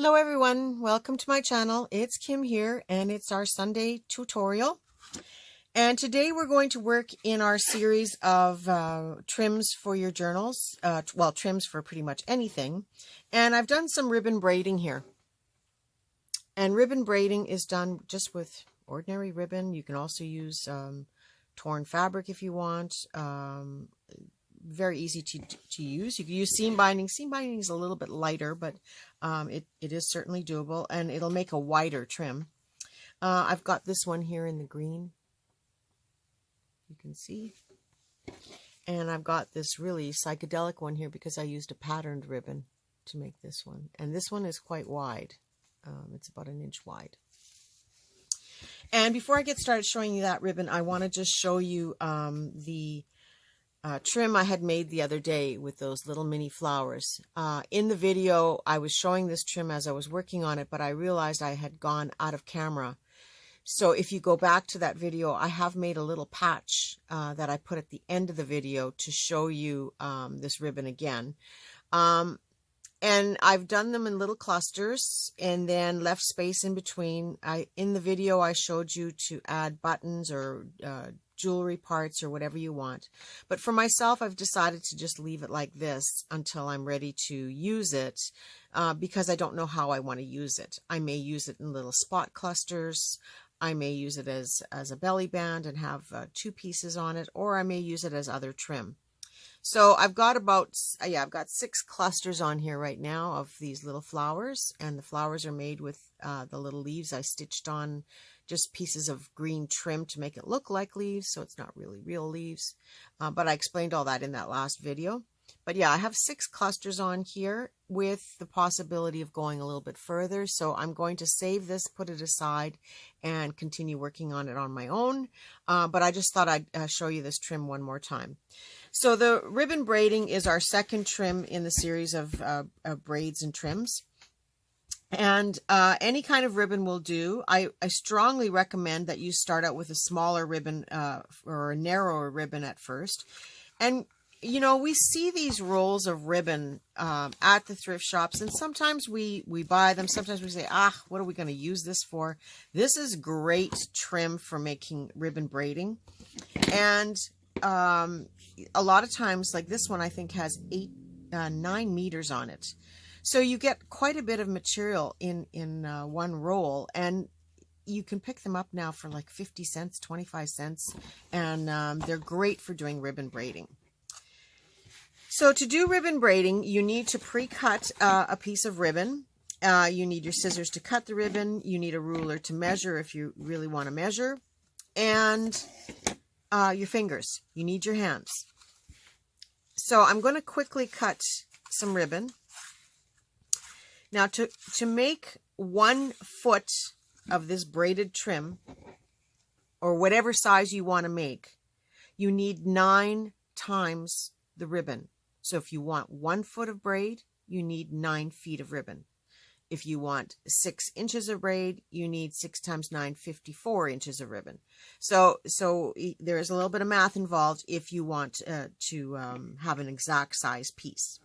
Hello everyone, welcome to my channel. It's Kim here and it's our Sunday tutorial. And today we're going to work in our series of trims for your journals. Well, trims for pretty much anything. And I've done some ribbon braiding here. And ribbon braiding is done just with ordinary ribbon. You can also use torn fabric if you want. Very easy to use. You can use seam binding. Seam binding is a little bit lighter, but it is certainly doable, and it'll make a wider trim. I've got this one here in the green, you can see, and I've got this really psychedelic one here because I used a patterned ribbon to make this one, and this one is quite wide. It's about 1 inch wide. And before I get started showing you that ribbon, I want to just show you the trim I had made the other day with those little mini flowers. In the video, I was showing this trim as I was working on it, but I realized I had gone out of camera. So if you go back to that video, I have made a little patch that I put at the end of the video to show you this ribbon again. And I've done them in little clusters and then left space in between. In the video, I showed you to add buttons or jewelry parts or whatever you want. But for myself, I've decided to just leave it like this until I'm ready to use it because I don't know how I want to use it. I may use it in little spot clusters. I may use it as a belly band and have 2 pieces on it, or I may use it as other trim. So I've got I've got 6 clusters on here right now of these little flowers, and the flowers are made with the little leaves I stitched on just pieces of green trim to make it look like leaves, so it's not really real leaves. But I explained all that in that last video. But yeah, I have 6 clusters on here with the possibility of going a little bit further. So I'm going to save this, put it aside, and continue working on it on my own. But I just thought I'd show you this trim one more time. So the ribbon braiding is our second trim in the series of braids and trims. And any kind of ribbon will do. I strongly recommend that you start out with a smaller ribbon or a narrower ribbon at first. And you know, we see these rolls of ribbon at the thrift shops, and sometimes we buy them. Sometimes we say, what are we going to use this for? This is great trim for making ribbon braiding. And a lot of times, like this one, I think has 9 meters on it. So you get quite a bit of material in one roll, and you can pick them up now for like 50 cents, 25 cents, and they're great for doing ribbon braiding. So to do ribbon braiding, you need to pre-cut a piece of ribbon. You need your scissors to cut the ribbon. You need a ruler to measure if you really want to measure. And your fingers. You need your hands. So I'm going to quickly cut some ribbon. Now to make 1 foot of this braided trim, or whatever size you want to make, you need 9 times the ribbon. So if you want 1 foot of braid, you need 9 feet of ribbon. If you want 6 inches of braid, you need 6 times 9, 54 inches of ribbon. So there is a little bit of math involved if you want to have an exact size piece.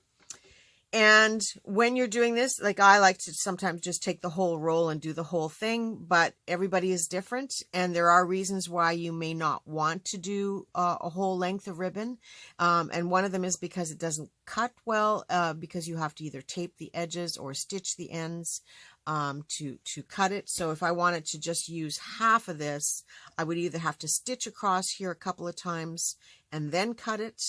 And when you're doing this, like I like to sometimes just take the whole roll and do the whole thing, but everybody is different. And there are reasons why you may not want to do a whole length of ribbon. And one of them is because it doesn't cut well, because you have to either tape the edges or stitch the ends to cut it. So if I wanted to just use half of this, I would either have to stitch across here a couple of times and then cut it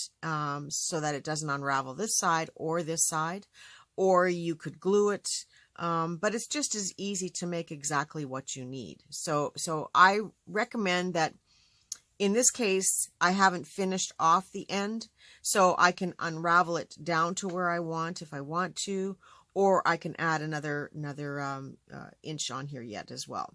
so that it doesn't unravel this side, or you could glue it. But it's just as easy to make exactly what you need. So I recommend that in this case, I haven't finished off the end, so I can unravel it down to where I want if I want to, or I can add another inch on here yet as well.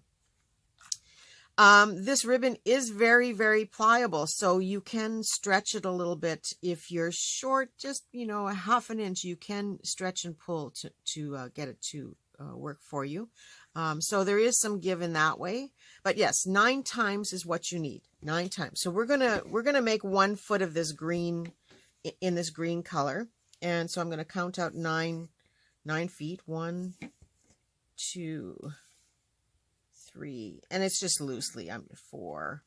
This ribbon is very, very pliable, so you can stretch it a little bit. If you're short, just, you know, a ½ inch, you can stretch and pull to get it to work for you. So there is some give in that way, but yes, 9 times is what you need. 9 times. So we're gonna make 1 foot of this green in this green color, and so I'm going to count out 9 feet. 1, 2, 3, and it's just loosely. I'm 4,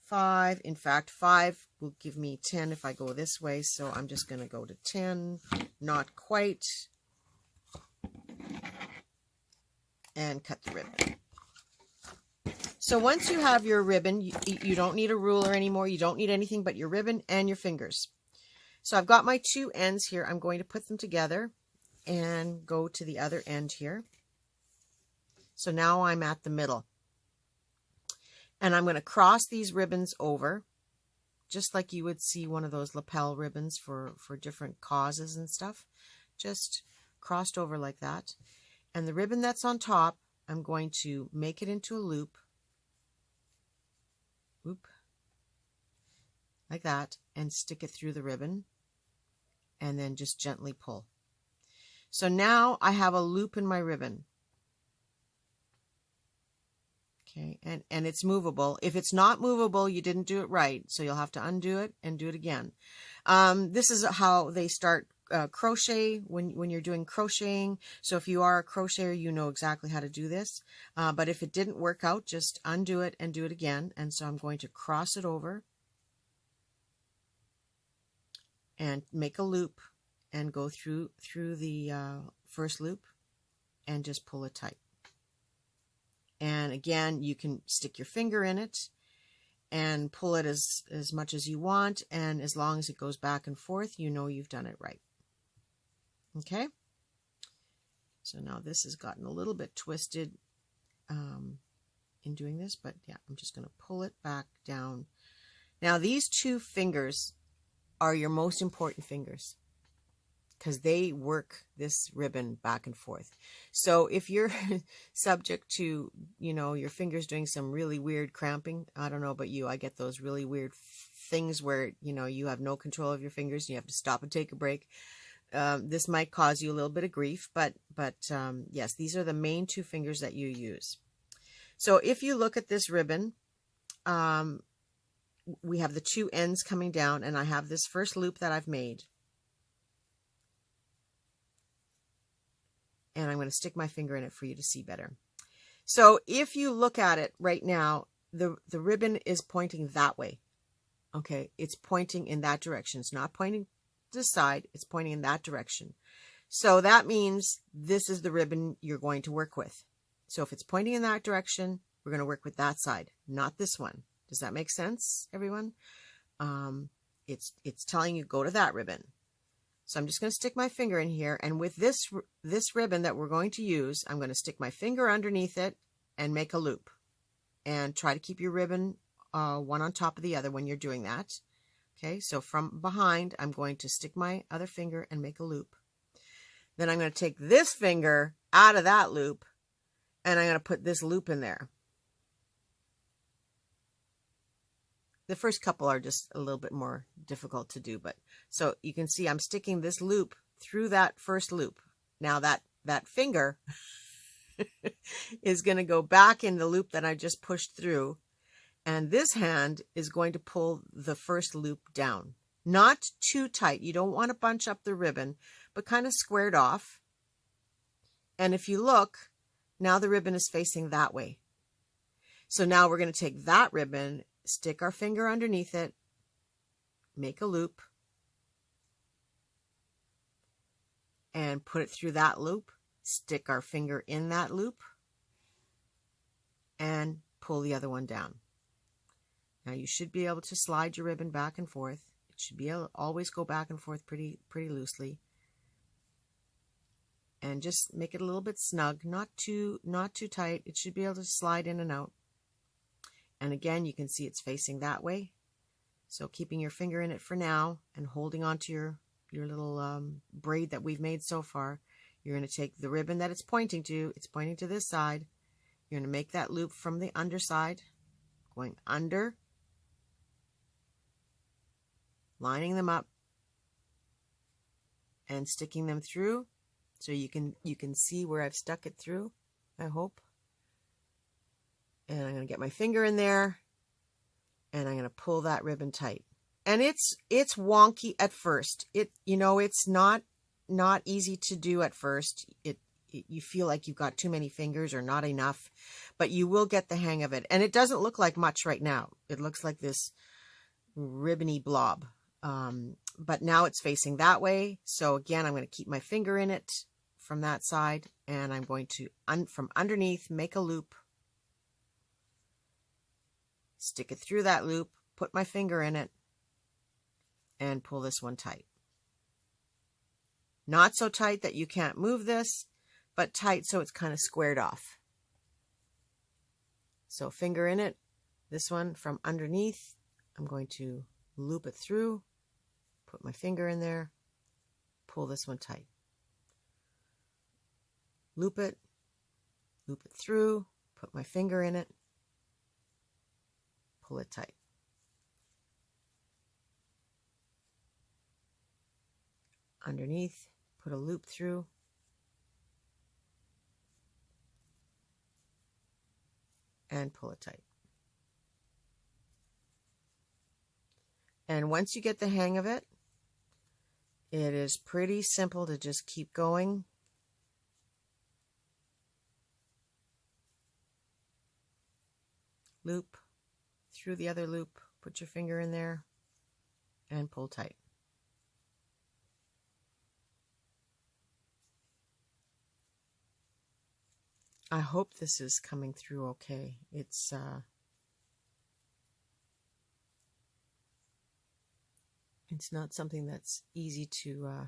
5. In fact, 5 will give me 10 if I go this way, so I'm just going to go to 10, not quite, and cut the ribbon. So once you have your ribbon, you don't need a ruler anymore. You don't need anything but your ribbon and your fingers. So I've got my 2 ends here. I'm going to put them together and go to the other end here. So now I'm at the middle. And I'm going to cross these ribbons over, just like you would see one of those lapel ribbons for different causes and stuff. Just crossed over like that. And the ribbon that's on top, I'm going to make it into a loop. Whoop. Like that. And stick it through the ribbon. And then just gently pull. So now I have a loop in my ribbon. Okay, and it's movable. If it's not movable, you didn't do it right. So you'll have to undo it and do it again. This is how they start crochet when you're doing crocheting. So if you are a crocheter, you know exactly how to do this. But if it didn't work out, just undo it and do it again. And so I'm going to cross it over and make a loop and go through the first loop and just pull it tight. And again, you can stick your finger in it and pull it as much as you want. And as long as it goes back and forth, you know you've done it right. Okay? So now this has gotten a little bit twisted in doing this, but yeah, I'm just going to pull it back down. Now these 2 fingers are your most important fingers, because they work this ribbon back and forth. So if you're subject to, you know, your fingers doing some really weird cramping, I don't know about you, I get those really weird things where, you know, you have no control of your fingers and you have to stop and take a break. This might cause you a little bit of grief, but yes, these are the main 2 fingers that you use. So if you look at this ribbon, we have the 2 ends coming down, and I have this first loop that I've made. And I'm going to stick my finger in it for you to see better. So if you look at it right now, the ribbon is pointing that way. Okay, it's pointing in that direction. It's not pointing to the side, it's pointing in that direction. So that means this is the ribbon you're going to work with. So if it's pointing in that direction, we're going to work with that side, not this one. Does that make sense, everyone? It's telling you go to that ribbon. So I'm just going to stick my finger in here, and with this ribbon that we're going to use, I'm going to stick my finger underneath it and make a loop. And try to keep your ribbon one on top of the other when you're doing that. Okay, so from behind, I'm going to stick my other finger and make a loop. Then I'm going to take this finger out of that loop, and I'm going to put this loop in there. The first couple are just a little bit more difficult to do, but so you can see I'm sticking this loop through that first loop. Now that finger is going to go back in the loop that I just pushed through, and this hand is going to pull the first loop down. Not too tight. You don't want to bunch up the ribbon, but kind of squared off. And if you look, now the ribbon is facing that way. So now we're going to take that ribbon, stick our finger underneath it, make a loop, and put it through that loop, stick our finger in that loop, and pull the other one down. Now you should be able to slide your ribbon back and forth. It should be able to always go back and forth pretty loosely. And just make it a little bit snug, not too tight. It should be able to slide in and out. And again, you can see it's facing that way. So keeping your finger in it for now and holding on to your little braid that we've made so far, you're going to take the ribbon that it's pointing to this side. You're going to make that loop from the underside, going under, lining them up, and sticking them through. So you can see where I've stuck it through, I hope. And I'm going to get my finger in there, and I'm going to pull that ribbon tight. And it's wonky at first. It's not easy to do at first. you feel like you've got too many fingers or not enough, but you will get the hang of it. And it doesn't look like much right now. It looks like this ribbony blob. But now it's facing that way. So again, I'm going to keep my finger in it from that side, and I'm going to, from underneath, make a loop, stick it through that loop, put my finger in it, and pull this one tight. Not so tight that you can't move this, but tight so it's kind of squared off. So finger in it, this one from underneath, I'm going to loop it through, put my finger in there, pull this one tight. Loop it through, put my finger in it, pull it tight. Underneath, put a loop through, and pull it tight. And once you get the hang of it, it is pretty simple to just keep going. Loop through the other loop, put your finger in there, and pull tight. I hope this is coming through okay. It's not something that's easy to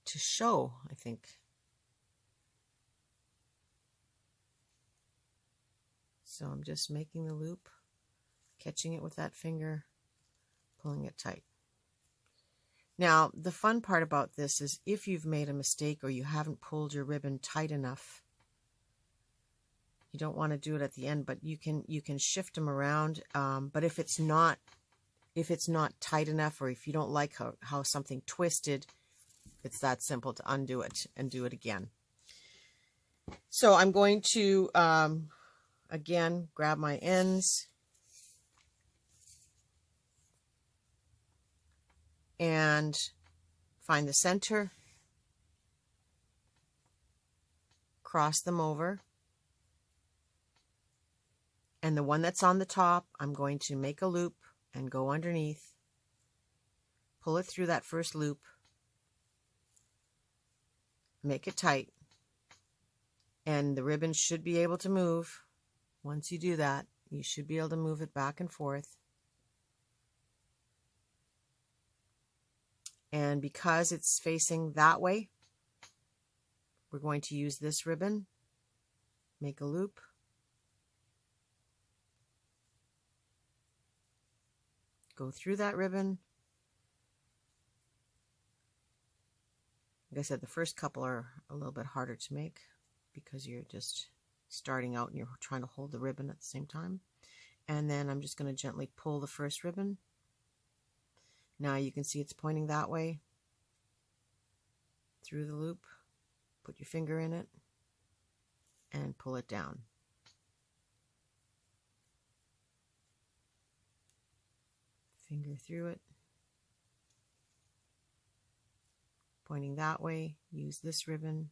show, I think. So I'm just making the loop, catching it with that finger, pulling it tight. Now, the fun part about this is if you've made a mistake or you haven't pulled your ribbon tight enough, you don't want to do it at the end, but you can shift them around. But if it's not tight enough, or if you don't like how something twisted, it's that simple to undo it and do it again. So I'm going to again grab my ends and find the center, cross them over, and the one that's on the top, I'm going to make a loop and go underneath, pull it through that first loop, make it tight, and the ribbon should be able to move. Once you do that, you should be able to move it back and forth. And because it's facing that way, we're going to use this ribbon, make a loop, go through that ribbon. Like I said, the first couple are a little bit harder to make because you're just starting out and you're trying to hold the ribbon at the same time. And then I'm just going to gently pull the first ribbon. Now you can see it's pointing that way through the loop. Put your finger in it and pull it down. Finger through it, pointing that way. Use this ribbon,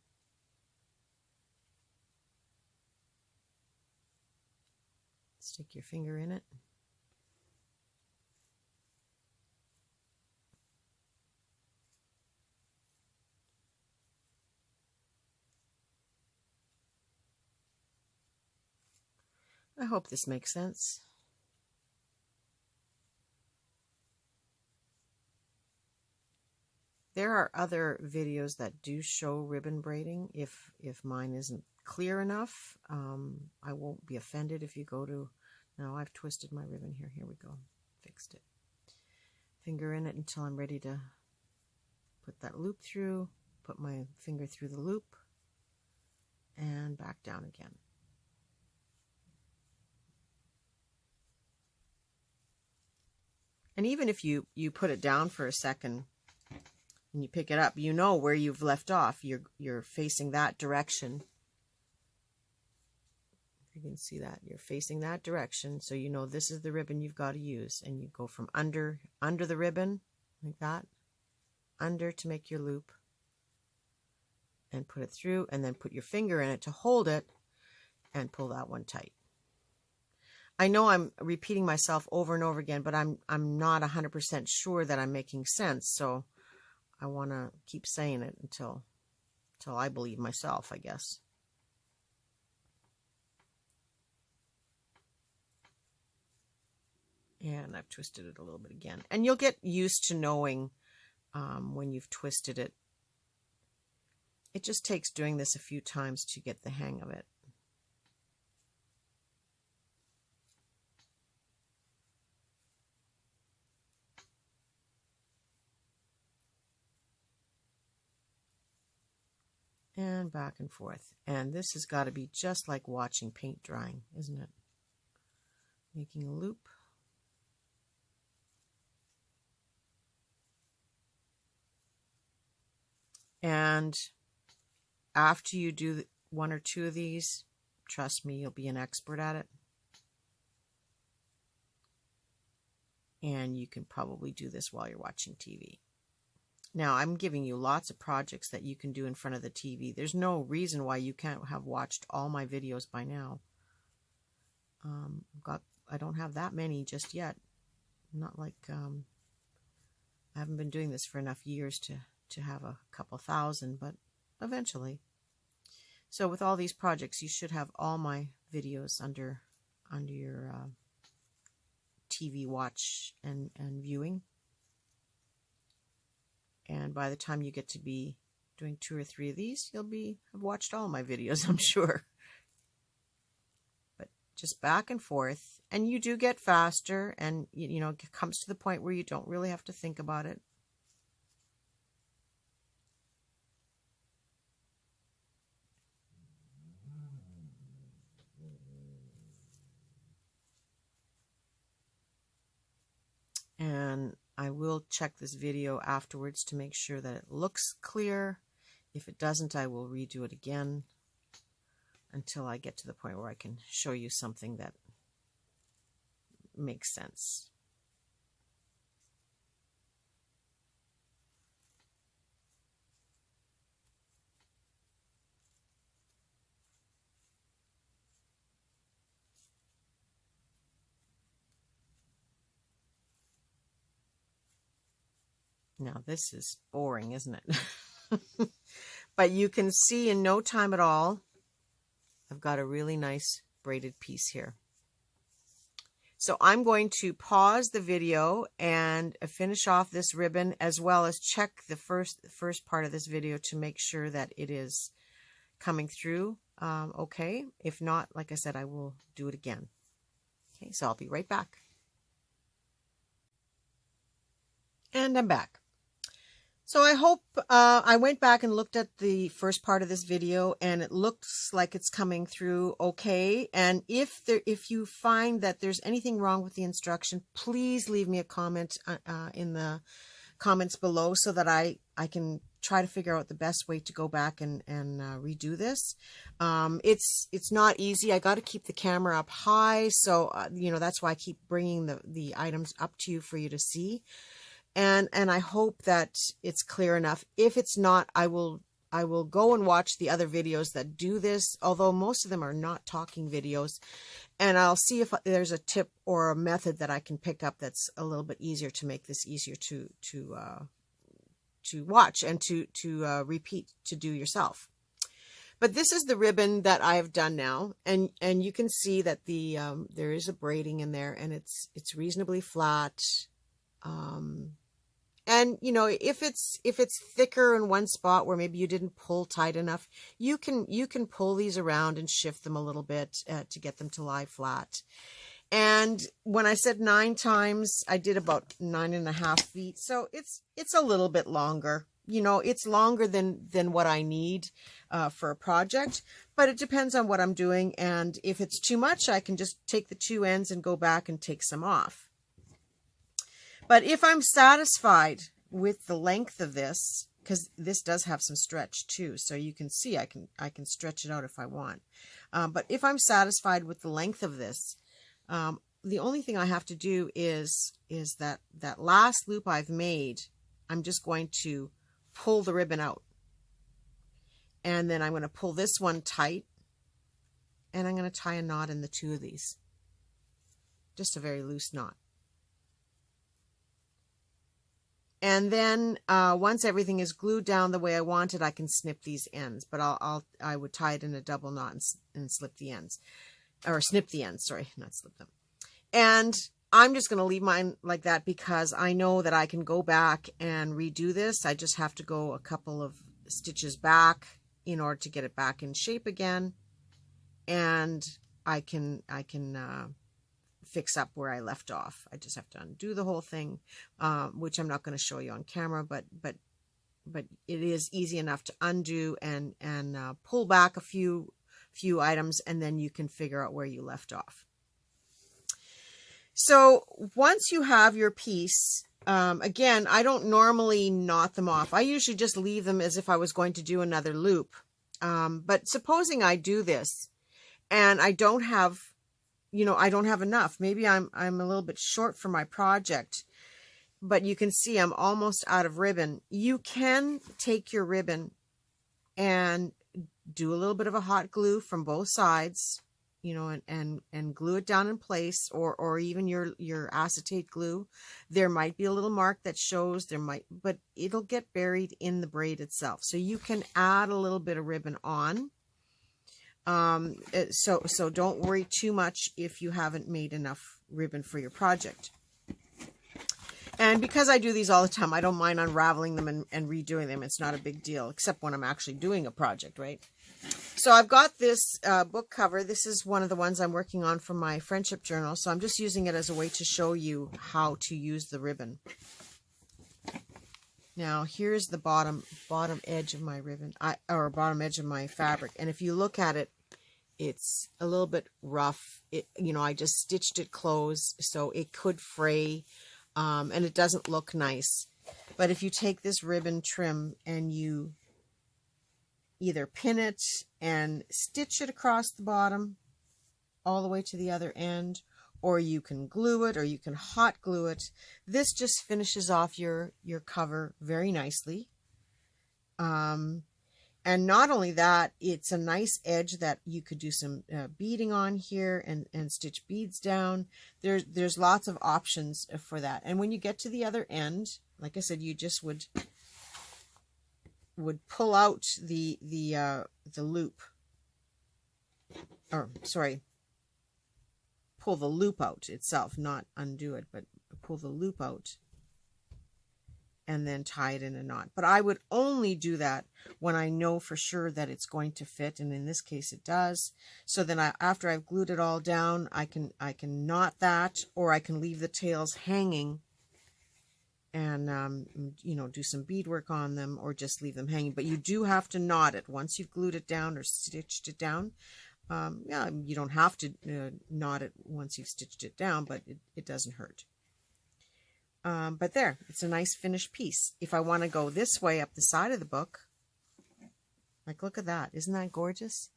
stick your finger in it, I hope this makes sense. There are other videos that do show ribbon braiding. If mine isn't clear enough, I won't be offended if you go to... Now I've twisted my ribbon here. Here we go. Fixed it. Finger in it until I'm ready to put that loop through. Put my finger through the loop and back down again. And even if you put it down for a second, and you pick it up, you know where you've left off. You're facing that direction. If you can see that, you're facing that direction, so you know this is the ribbon you've got to use. And you go from under the ribbon, like that, under to make your loop, and put it through, and then put your finger in it to hold it and pull that one tight. I know I'm repeating myself over and over again, but I'm not 100% sure that I'm making sense, so I want to keep saying it until I believe myself, I guess. And I've twisted it a little bit again. And you'll get used to knowing when you've twisted it. It just takes doing this a few times to get the hang of it. And back and forth. And this has got to be just like watching paint drying, isn't it? Making a loop. And after you do one or two of these, trust me, you'll be an expert at it. And you can probably do this while you're watching TV. Now, I'm giving you lots of projects that you can do in front of the TV. There's no reason why you can't have watched all my videos by now. I don't have that many just yet. Not like I haven't been doing this for enough years to have a couple thousand, but eventually. So with all these projects, you should have all my videos under your TV watch and viewing. And by the time you get to be doing 2 or 3 of these, you'll have watched all my videos, I'm sure. But just back and forth, and you do get faster, and you know, it comes to the point where you don't really have to think about it. And I will check this video afterwards to make sure that it looks clear. If it doesn't, I will redo it again until I get to the point where I can show you something that makes sense. Now this is boring, isn't it? But you can see in no time at all, I've got a really nice braided piece here. So I'm going to pause the video and finish off this ribbon, as well as check the first part of this video to make sure that it is coming through okay. If not, like I said, I will do it again. Okay, so I'll be right back. And I'm back. So I hope I went back and looked at the first part of this video, and it looks like it's coming through okay. And if you find that there's anything wrong with the instruction, please leave me a comment in the comments below so that I can try to figure out the best way to go back and redo this. It's not easy. I got to keep the camera up high, so you know, that's why I keep bringing the items up to you for you to see. And I hope that it's clear enough. If it's not, I will go and watch the other videos that do this, although most of them are not talking videos, and I'll see if there's a tip or a method that I can pick up that's a little bit easier to make this easier to watch and to repeat, to do yourself. But this is the ribbon that I have done now, and you can see that the there is a braiding in there, and it's reasonably flat. And you know, if it's thicker in one spot where maybe you didn't pull tight enough, you can pull these around and shift them a little bit to get them to lie flat. And when I said 9 times, I did about 9.5 feet, so it's a little bit longer. You know, it's longer than what I need for a project, but it depends on what I'm doing. And if it's too much, I can just take the 2 ends and go back and take some off. But if I'm satisfied with the length of this, because this does have some stretch too, so you can see I can stretch it out if I want. But if I'm satisfied with the length of this, the only thing I have to do is that last loop I've made, I'm just going to pull the ribbon out. And then I'm going to pull this one tight, and I'm going to tie a knot in the two of these. Just a very loose knot. And then once everything is glued down the way I want it, I can snip these ends. But I would tie it in a double knot and slip the ends. Or snip the ends, sorry, not slip them. And I'm just going to leave mine like that because I know that I can go back and redo this. I just have to go a couple of stitches back in order to get it back in shape again. And I can fix up where I left off. I just have to undo the whole thing, which I'm not going to show you on camera, but it is easy enough to undo and pull back a few items, and then you can figure out where you left off. So once you have your piece, again, I don't normally knot them off. I usually just leave them as if I was going to do another loop. But supposing I do this and I don't have, I don't have enough. Maybe I'm a little bit short for my project, but you can see I'm almost out of ribbon. You can take your ribbon and do a little bit of a hot glue from both sides, and glue it down in place, or even your acetate glue. There might be a little mark that shows, but it'll get buried in the braid itself. So you can add a little bit of ribbon on. So don't worry too much if you haven't made enough ribbon for your project. And because I do these all the time, I don't mind unraveling them and redoing them. It's not a big deal, except when I'm actually doing a project, right? So I've got this book cover. This is one of the ones I'm working on for my friendship journal. So I'm just using it as a way to show you how to use the ribbon. Now here's the bottom edge of my ribbon, or bottom edge of my fabric. And if you look at it, it's a little bit rough. I just stitched it closed, so it could fray, and it doesn't look nice. But if you take this ribbon trim and you either pin it and stitch it across the bottom all the way to the other end, or you can glue it, or you can hot glue it. This just finishes off your cover very nicely. And not only that, it's a nice edge that you could do some beading on here and stitch beads down. There's lots of options for that. And when you get to the other end, like I said, you just would pull out the loop, or sorry, pull the loop out itself, not undo it, but pull the loop out and then tie it in a knot. But I would only do that when I know for sure that it's going to fit, and in this case it does. So then after I've glued it all down, I can knot that, or I can leave the tails hanging and do some beadwork on them, or just leave them hanging. But you do have to knot it once you've glued it down or stitched it down. You don't have to knot it once you've stitched it down, but it doesn't hurt. But there, it's a nice finished piece. If I want to go this way up the side of the book, like, look at that. Isn't that gorgeous?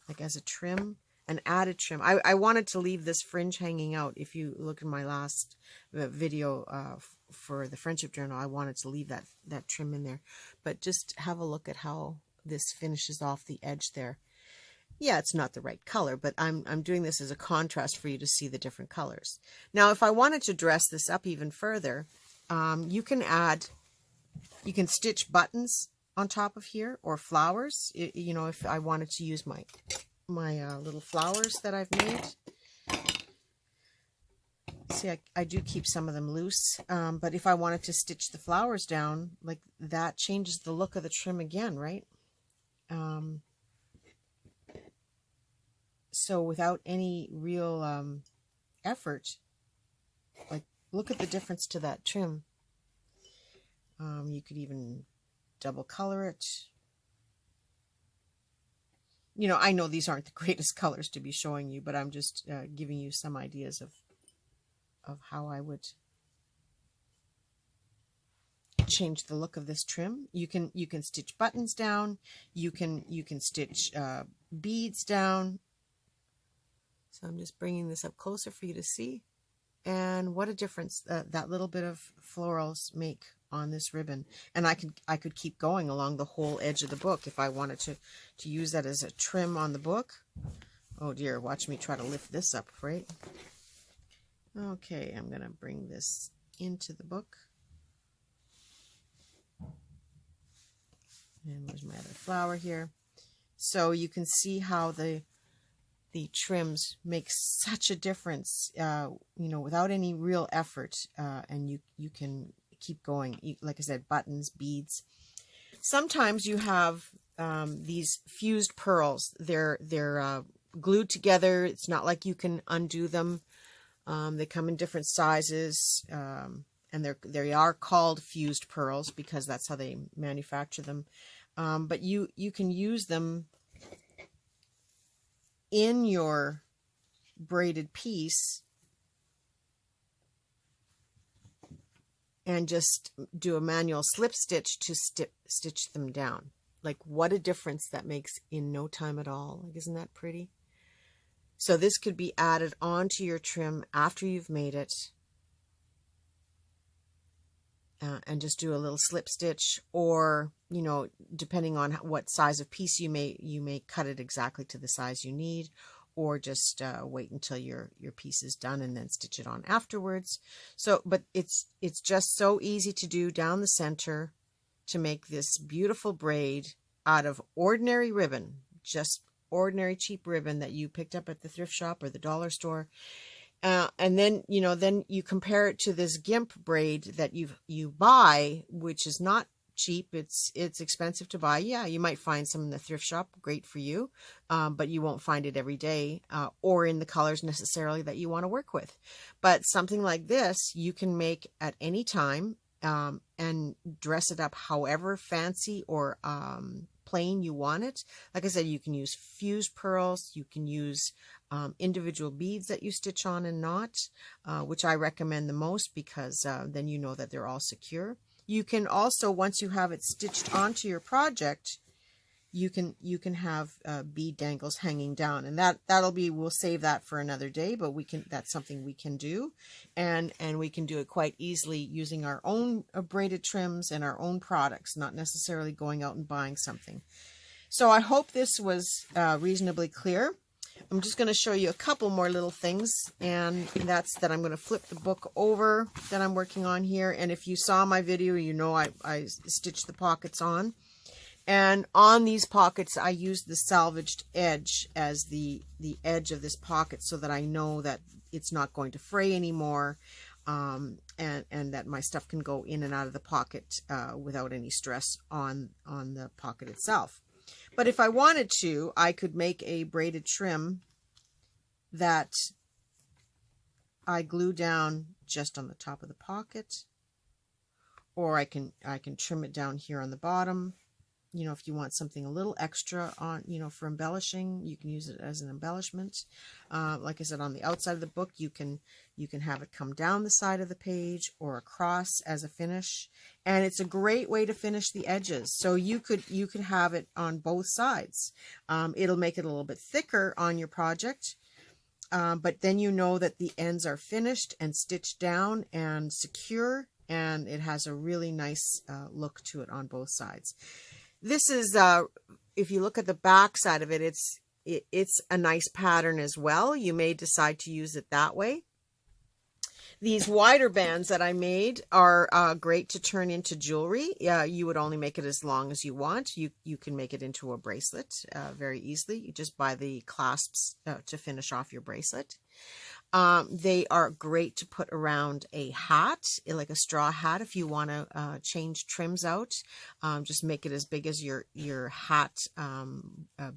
Like, as a trim, an added trim. I wanted to leave this fringe hanging out. If you look at my last video for the friendship journal, I wanted to leave that trim in there. But just have a look at how this finishes off the edge there. Yeah, it's not the right color, but I'm doing this as a contrast for you to see the different colors. Now, if I wanted to dress this up even further, you can stitch buttons on top of here, or flowers. If I wanted to use my little flowers that I've made. See, I do keep some of them loose, but if I wanted to stitch the flowers down, like that, changes the look of the trim again, right? So without any real effort, like, look at the difference to that trim. You could even double color it. I know these aren't the greatest colors to be showing you, but I'm just giving you some ideas of how I would change the look of this trim. You can stitch buttons down. You can stitch beads down. So I'm just bringing this up closer for you to see. And what a difference that little bit of florals make on this ribbon. And I could keep going along the whole edge of the book if I wanted to use that as a trim on the book. Oh dear, watch me try to lift this up, right? Okay, I'm going to bring this into the book. And there's my other flower here. So you can see how the trims make such a difference, you know, without any real effort, and you can keep going. Like I said, buttons, beads. Sometimes you have these fused pearls. They're glued together. It's not like you can undo them. They come in different sizes, and they are called fused pearls because that's how they manufacture them. But you can use them in your braided piece and just do a manual slip stitch to stitch them down. Like, what a difference that makes in no time at all. Like, isn't that pretty? So this could be added onto your trim after you've made it, and just do a little slip stitch, or, you know, depending on what size of piece you may cut it exactly to the size you need, or just wait until your piece is done and then stitch it on afterwards. So, but it's just so easy to do down the center to make this beautiful braid out of ordinary ribbon, just ordinary cheap ribbon that you picked up at the thrift shop or the dollar store. And then, you know, then you compare it to this GIMP braid that you buy, which is not cheap. It's expensive to buy. Yeah, you might find some in the thrift shop, great for you, but you won't find it every day, or in the colors necessarily that you want to work with. But something like this, you can make at any time, and dress it up however fancy or plain you want it. Like I said, you can use fused pearls, you can use individual beads that you stitch on and knot, which I recommend the most, because then you know that they're all secure. You can also, once you have it stitched onto your project, you can have bead dangles hanging down, and we'll save that for another day, but that's something we can do, and we can do it quite easily using our own braided trims and our own products, not necessarily going out and buying something. So I hope this was reasonably clear. I'm just going to show you a couple more little things, and that's that I'm going to flip the book over that I'm working on here. And if you saw my video, you know I stitched the pockets on. And on these pockets, I used the salvaged edge as the edge of this pocket, so that I know that it's not going to fray anymore, and that my stuff can go in and out of the pocket without any stress on the pocket itself. But if I wanted to, I could make a braided trim that I glue down just on the top of the pocket, or I can trim it down here on the bottom. You know, if you want something a little extra on, you know, for embellishing, you can use it as an embellishment. Like I said, on the outside of the book, you can have it come down the side of the page or across as a finish. And it's a great way to finish the edges. So you could have it on both sides. It'll make it a little bit thicker on your project. But then you know that the ends are finished and stitched down and secure, and it has a really nice look to it on both sides. This is, if you look at the back side of it, it's a nice pattern as well. You may decide to use it that way. These wider bands that I made are great to turn into jewelry. You would only make it as long as you want. You can make it into a bracelet very easily. You just buy the clasps to finish off your bracelet. They are great to put around a hat, like a straw hat, if you want to change trims out. Just make it as big as your hat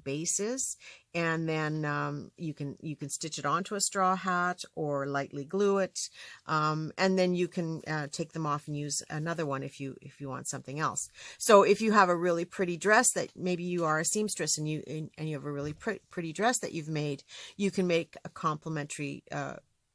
base is, and then you can stitch it onto a straw hat or lightly glue it, and then you can take them off and use another one if you want something else. So if you have a really pretty dress that maybe you are a seamstress and you have a really pretty dress that you've made, you can make a complementary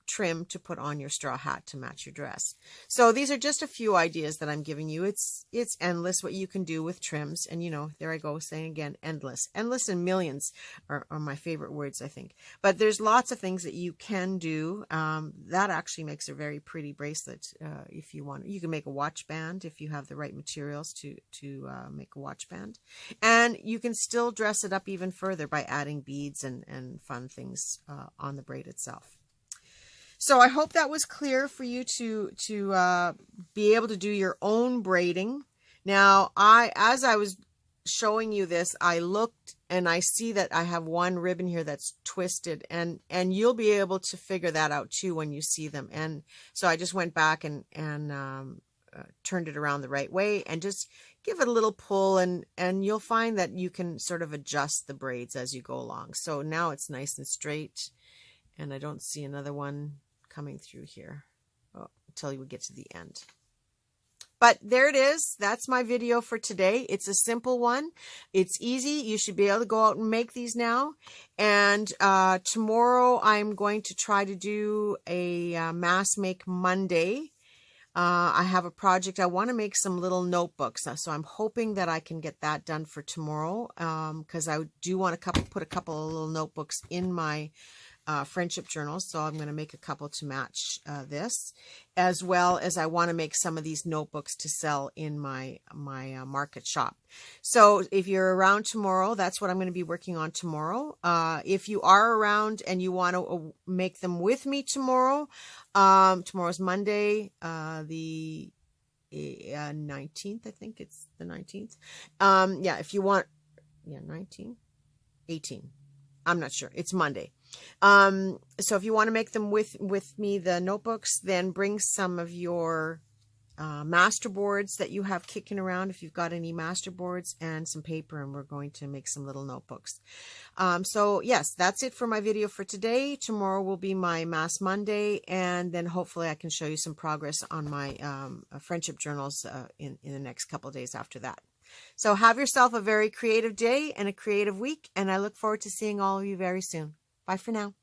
trim to put on your straw hat to match your dress. So these are just a few ideas that I'm giving you. It's endless what you can do with trims. And, you know, there I go saying again, endless. Endless and millions are my favorite words, I think. But there's lots of things that you can do. That actually makes a very pretty bracelet if you want. You can make a watch band if you have the right materials to make a watch band. And you can still dress it up even further by adding beads and fun things on the braid itself. So I hope that was clear for you to be able to do your own braiding. Now, as I was showing you this, I looked and I see that I have one ribbon here that's twisted, and you'll be able to figure that out too when you see them. And so I just went back and turned it around the right way and just give it a little pull, and you'll find that you can sort of adjust the braids as you go along. So now it's nice and straight, and I don't see another one coming through here until we get to the end. But there it is. That's my video for today. It's a simple one. It's easy. You should be able to go out and make these now. And tomorrow I'm going to try to do a Mass Make Monday. I have a project. I want to make some little notebooks. So I'm hoping that I can get that done for tomorrow, because I do want to put a couple of little notebooks in my friendship journals. So I'm going to make a couple to match this, as well as I want to make some of these notebooks to sell in my market shop. So if you're around tomorrow, that's what I'm going to be working on tomorrow. If you are around and you want to make them with me tomorrow, tomorrow's Monday, the 19th, I think it's the 19th. Yeah, if you want, 19, 18. I'm not sure. It's Monday. So if you want to make them with me, the notebooks, then bring some of your master boards that you have kicking around, if you've got any master boards, and some paper, and we're going to make some little notebooks. So yes, that's it for my video for today. Tomorrow will be my Mass Monday, and then hopefully I can show you some progress on my friendship journals in the next couple of days after that. So have yourself a very creative day and a creative week, and I look forward to seeing all of you very soon. Bye for now.